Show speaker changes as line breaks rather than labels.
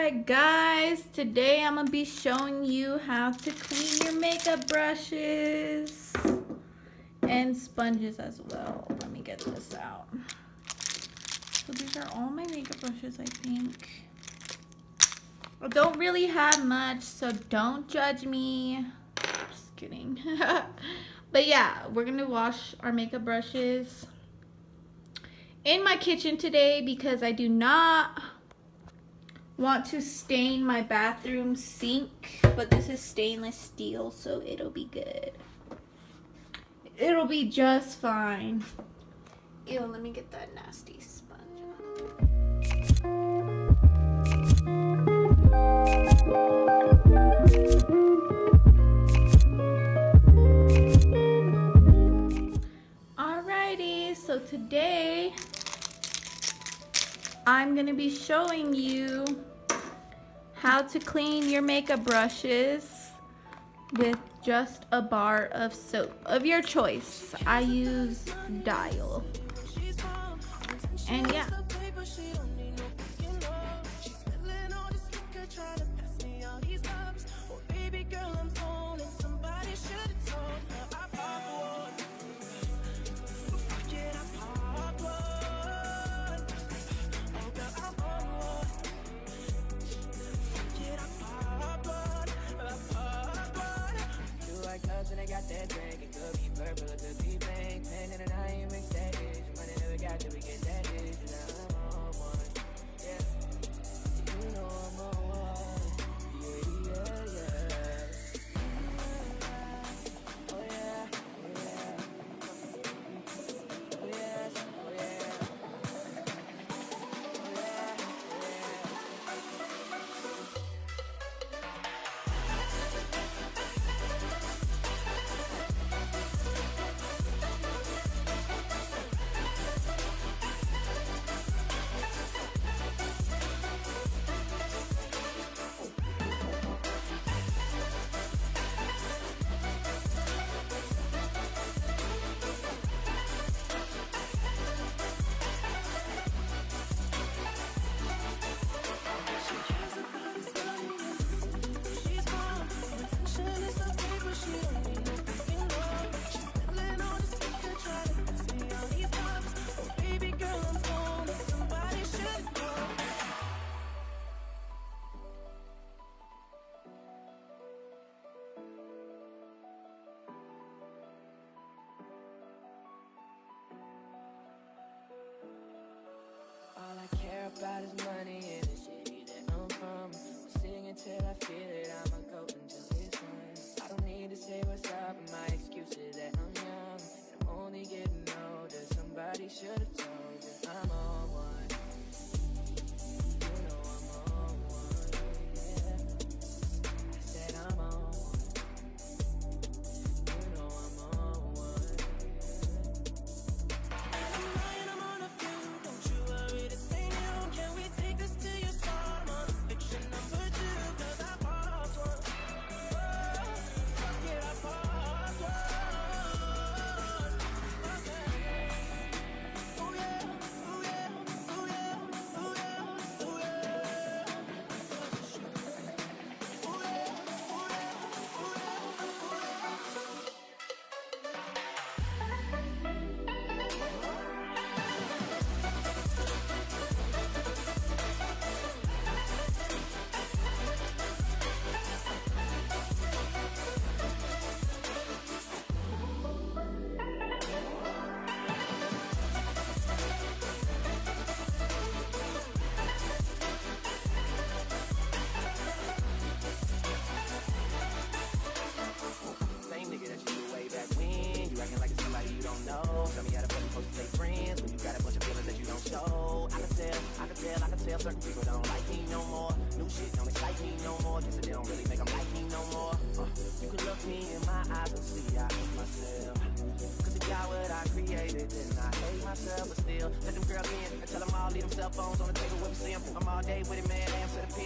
Alright guys, today I'm going to be showing you how to clean your makeup brushes and sponges as well. Let me get this out. So these are all my makeup brushes, I think. I don't really have much, so don't judge me. Just kidding. But yeah, we're going to wash our makeup brushes in my kitchen today because I do not want to stain my bathroom sink, but this is stainless steel, so it'll be good. It'll be just fine. Ew, let me get that nasty sponge out. Alrighty, so today I'm going to be showing you how to clean your makeup brushes with just a bar of soap of your choice. I use Dial. And yeah.
And I got that drink, it could be purple, it could be pink. Pen and I ain't make that dish. Money never got till we get that dish. And I'm on one, yeah. You know I'm on one, yeah, yeah, yeah. Oh yeah, oh yeah. Oh yes, oh yeah. All I care about is money and the city that I'm from. I'm singing till I feel it, I'ma go until it's done. I don't need to say what's up, and my excuse is that I'm young and I'm only getting older. Somebody should've told you I'm on one. You know I'm on one, yeah. I said I'm on one. You know I'm on one, yeah. I'm on a few, don't you worry, this ain't new. Can we take this to your spot? I'm on fiction number 2, cause I popped one. Oh, fuck it, I popped one. Okay. Oh yeah, oh yeah, oh yeah, oh yeah, oh yeah. Oh yeah, oh yeah, oh yeah, oh yeah. Same nigga that you knew way back when. You acting like it's somebody you don't know. Tell me how the fuck you supposed to stay friends when you got a bunch of feelings that you don't show. I can tell certain people don't like me no more. New shit don't excite me no more. Guess they don't really make them like me no more. You can look me in my eyes and see I hate myself. Cause if y'all what I created, then I hate myself. But still, let them girls in and tell them all leave them cell phones on the table when we see them. I'm all day with it, man, damn to the P.